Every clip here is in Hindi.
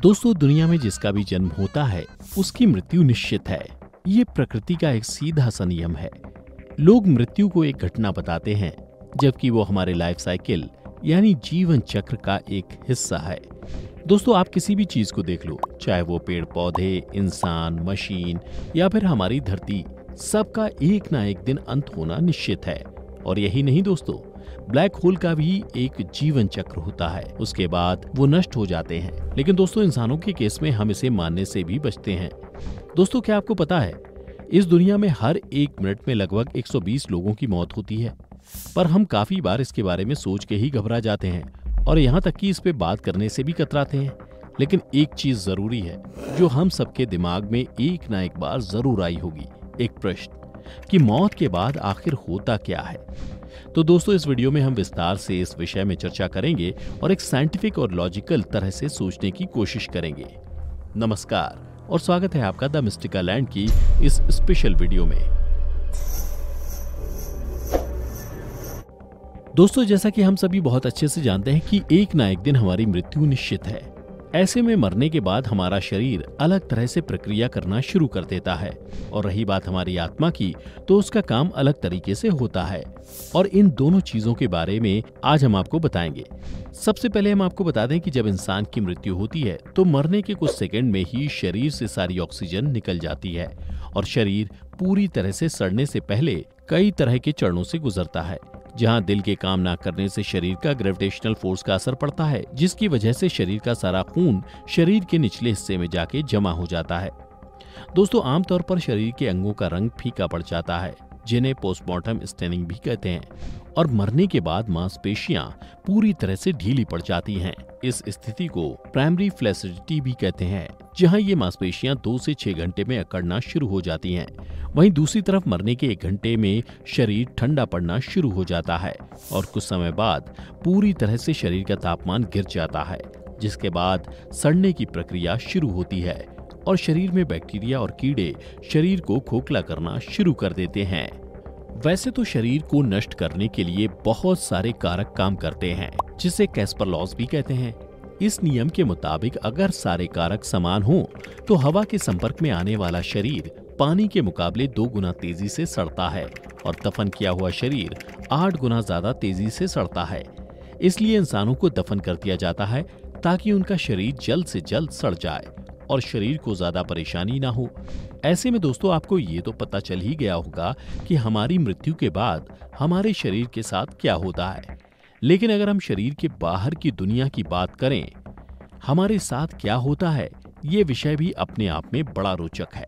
दोस्तों, दुनिया में जिसका भी जन्म होता है उसकी मृत्यु निश्चित है। ये प्रकृति का एक सीधा सा नियम है। लोग मृत्यु को एक घटना बताते हैं, जबकि वो हमारे लाइफ साइकिल यानी जीवन चक्र का एक हिस्सा है। दोस्तों, आप किसी भी चीज को देख लो, चाहे वो पेड़ पौधे, इंसान, मशीन या फिर हमारी धरती, सबका एक ना एक दिन अंत होना निश्चित है। और यही नहीं दोस्तों, ब्लैक होल का भी एक जीवन चक्र होता है, उसके बाद वो नष्ट हो जाते हैं। लेकिन दोस्तों, इंसानों के केस में हम इसे मानने से भी बचते हैं। दोस्तों, क्या आपको पता है, इस दुनिया में हर एक मिनट में लगभग 120 लोगों की मौत होती है। पर हम काफी बार इसके बारे में सोच के ही घबरा जाते हैं और यहाँ तक कि इस पे बात करने से भी कतराते हैं। लेकिन एक चीज जरूरी है जो हम सबके दिमाग में एक ना एक बार जरूर आई होगी, एक प्रश्न कि मौत के बाद आखिर होता क्या है। तो दोस्तों, इस वीडियो में हम विस्तार से इस विषय में चर्चा करेंगे और एक साइंटिफिक और लॉजिकल तरह से सोचने की कोशिश करेंगे। नमस्कार और स्वागत है आपका द मिस्टिकल लैंड की इस स्पेशल वीडियो में। दोस्तों, जैसा कि हम सभी बहुत अच्छे से जानते हैं कि एक ना एक दिन हमारी मृत्यु निश्चित है। ऐसे में मरने के बाद हमारा शरीर अलग तरह से प्रक्रिया करना शुरू कर देता है, और रही बात हमारी आत्मा की, तो उसका काम अलग तरीके से होता है। और इन दोनों चीजों के बारे में आज हम आपको बताएंगे। सबसे पहले हम आपको बता दें कि जब इंसान की मृत्यु होती है तो मरने के कुछ सेकंड में ही शरीर से सारी ऑक्सीजन निकल जाती है और शरीर पूरी तरह से सड़ने से पहले कई तरह के चरणों से गुजरता है, जहां दिल के काम ना करने से शरीर का ग्रेविटेशनल फोर्स का असर पड़ता है, जिसकी वजह से शरीर का सारा खून शरीर के निचले हिस्से में जाके जमा हो जाता है। दोस्तों, आमतौर पर शरीर के अंगों का रंग फीका पड़ जाता है, जिन्हें पोस्टमार्टम स्टेनिंग भी कहते हैं, और मरने के बाद मांसपेशियां पूरी तरह से ढीली पड़ जाती हैं। इस स्थिति को प्राइमरी फ्लैसिडिटी भी कहते हैं, जहां ये मांसपेशियां 2 से 6 घंटे में अकड़ना शुरू हो जाती हैं। वहीं दूसरी तरफ मरने के 1 घंटे में शरीर ठंडा पड़ना शुरू हो जाता है और कुछ समय बाद पूरी तरह से शरीर का तापमान गिर जाता है, जिसके बाद सड़ने की प्रक्रिया शुरू होती है और शरीर में बैक्टीरिया और कीड़े शरीर को खोखला करना शुरू कर देते हैं। वैसे तो शरीर को नष्ट करने के लिए बहुत सारे कारक काम करते हैं, जिसे कैस्पर लॉज भी कहते हैं। इस नियम के मुताबिक अगर सारे कारक समान हों तो हवा के संपर्क में आने वाला शरीर पानी के मुकाबले 2 गुना तेजी से सड़ता है और दफन किया हुआ शरीर 8 गुना ज्यादा तेजी से सड़ता है। इसलिए इंसानों को दफन कर दिया जाता है ताकि उनका शरीर जल्द से जल्द सड़ जाए और शरीर को ज्यादा परेशानी ना हो। ऐसे में दोस्तों, आपको ये तो पता चल ही गया होगा कि हमारी मृत्यु के बाद हमारे शरीर के साथ क्या होता है। लेकिन अगर हम शरीर के बाहर की दुनिया की बात करें, हमारे साथ क्या होता है, ये विषय भी अपने आप में बड़ा रोचक है।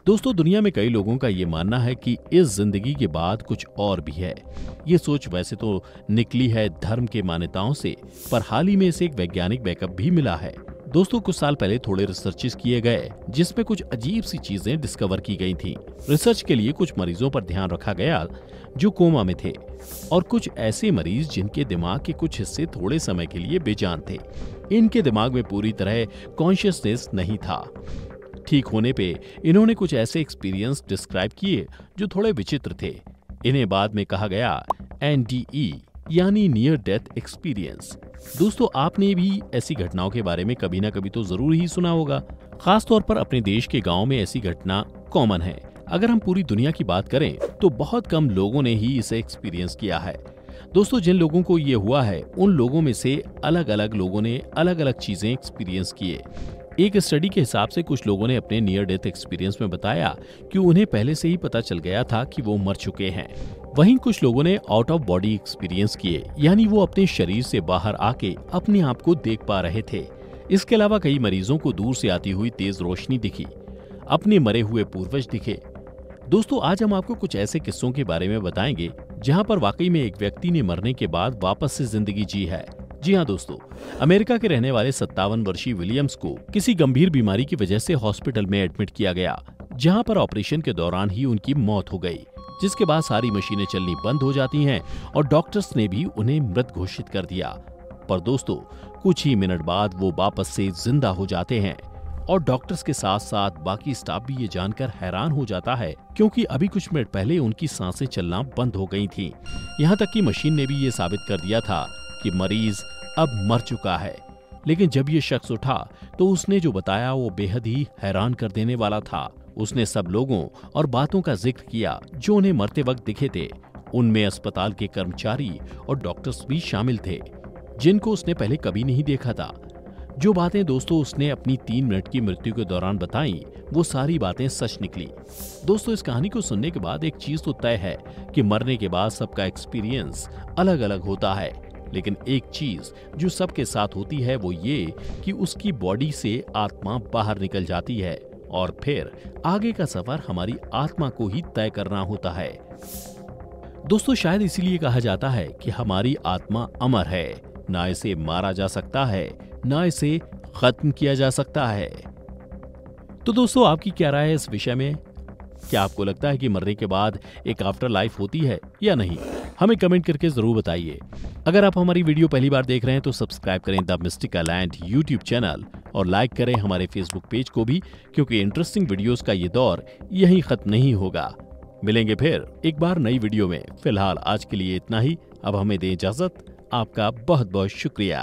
दोस्तों, दुनिया में कई लोगों का ये मानना है कि इस जिंदगी के बाद कुछ और भी है। ये सोच वैसे तो निकली है धर्म के मान्यताओं से, पर हाल ही में इसे एक वैज्ञानिक बैकअप भी मिला है। दोस्तों, कुछ साल पहले थोड़े रिसर्चेस किए गए, जिसमें कुछ अजीब सी चीजें डिस्कवर की गई थी। रिसर्च के लिए कुछ मरीजों पर ध्यान रखा गया जो कोमा में थे, और कुछ ऐसे मरीज जिनके दिमाग के कुछ हिस्से थोड़े समय के लिए बेजान थे। इनके दिमाग में पूरी तरह कॉन्शियसनेस नहीं था। ठीक होने पे इन्होंने कुछ ऐसे एक्सपीरियंस डिस्क्राइब किए जो थोड़े विचित्र थे। इन्हें बाद में कहा गया NDE यानी नियर डेथ एक्सपीरियंस। दोस्तों, आपने भी ऐसी घटनाओं के बारे में कभी ना कभी तो जरूर ही सुना होगा। खास तौर पर अपने देश के गांव में ऐसी घटना कॉमन है। अगर हम पूरी दुनिया की बात करें तो बहुत कम लोगों ने ही इसे एक्सपीरियंस किया है। दोस्तों, जिन लोगों को ये हुआ है, उन लोगों में से अलग अलग लोगों ने अलग अलग चीजें एक्सपीरियंस किए। एक स्टडी के हिसाब से कुछ लोगों ने अपने नियर डेथ एक्सपीरियंस में बताया कि उन्हें पहले से ही पता चल गया था कि वो मर चुके हैं। वहीं कुछ लोगों ने आउट ऑफ बॉडी एक्सपीरियंस किए, यानी वो अपने शरीर से बाहर आके अपने आप को देख पा रहे थे। इसके अलावा कई मरीजों को दूर से आती हुई तेज रोशनी दिखी, अपने मरे हुए पूर्वज दिखे। दोस्तों, आज हम आपको कुछ ऐसे किस्सों के बारे में बताएंगे जहां पर वाकई में एक व्यक्ति ने मरने के बाद वापस से जिंदगी जी है। जी हाँ दोस्तों, अमेरिका के रहने वाले 57 वर्षीय विलियम्स को किसी गंभीर बीमारी की वजह से हॉस्पिटल में एडमिट किया गया, जहां पर ऑपरेशन के दौरान ही उनकी मौत हो गई, जिसके बाद सारी मशीनें चलनी बंद हो जाती हैं और डॉक्टर्स ने भी उन्हें मृत घोषित कर दिया। पर दोस्तों, कुछ ही मिनट बाद वो वापस से जिंदा हो जाते हैं और डॉक्टर्स के साथ साथ बाकी स्टाफ भी ये जानकर हैरान हो जाता है, क्योंकि अभी कुछ मिनट पहले उनकी सांसें चलना बंद हो गई थीं। यहाँ तक कि मशीन ने भी ये साबित कर दिया था कि मरीज अब मर चुका है। लेकिन जब ये शख्स उठा तो उसने जो बताया वो बेहद ही हैरान कर देने वाला था। उसने सब लोगों और बातों का जिक्र किया जो उन्हें मरते वक्त दिखे थे। उनमें अस्पताल के कर्मचारी और डॉक्टर्स भी शामिल थे, जिनको उसने पहले कभी नहीं देखा था। जो बातें दोस्तों उसने अपनी 3 मिनट की मृत्यु के दौरान बताई, वो सारी बातें सच निकली। दोस्तों, इस कहानी को सुनने के बाद एक चीज तो तय है कि मरने के बाद सबका एक्सपीरियंस अलग अलग होता है, लेकिन एक चीज जो सबके साथ होती है वो ये कि उसकी बॉडी से आत्मा बाहर निकल जाती है और फिर आगे का सफर हमारी आत्मा को ही तय करना होता है। दोस्तों, शायद इसीलिए कहा जाता है कि हमारी आत्मा अमर है, ना इसे मारा जा सकता है, ना इसे खत्म किया जा सकता है। तो दोस्तों, आपकी क्या राय है इस विषय में? क्या आपको लगता है कि मरने के बाद एक आफ्टर लाइफ होती है या नहीं? हमें कमेंट करके जरूर बताइए। अगर आप हमारी वीडियो पहली बार देख रहे हैं तो सब्सक्राइब करें the mystical land YouTube channel और लाइक करें हमारे फेसबुक पेज को भी, क्योंकि इंटरेस्टिंग वीडियोस का ये दौर यहीं खत्म नहीं होगा। मिलेंगे फिर एक बार नई वीडियो में। फिलहाल आज के लिए इतना ही। अब हमें दें इजाजत। आपका बहुत बहुत शुक्रिया।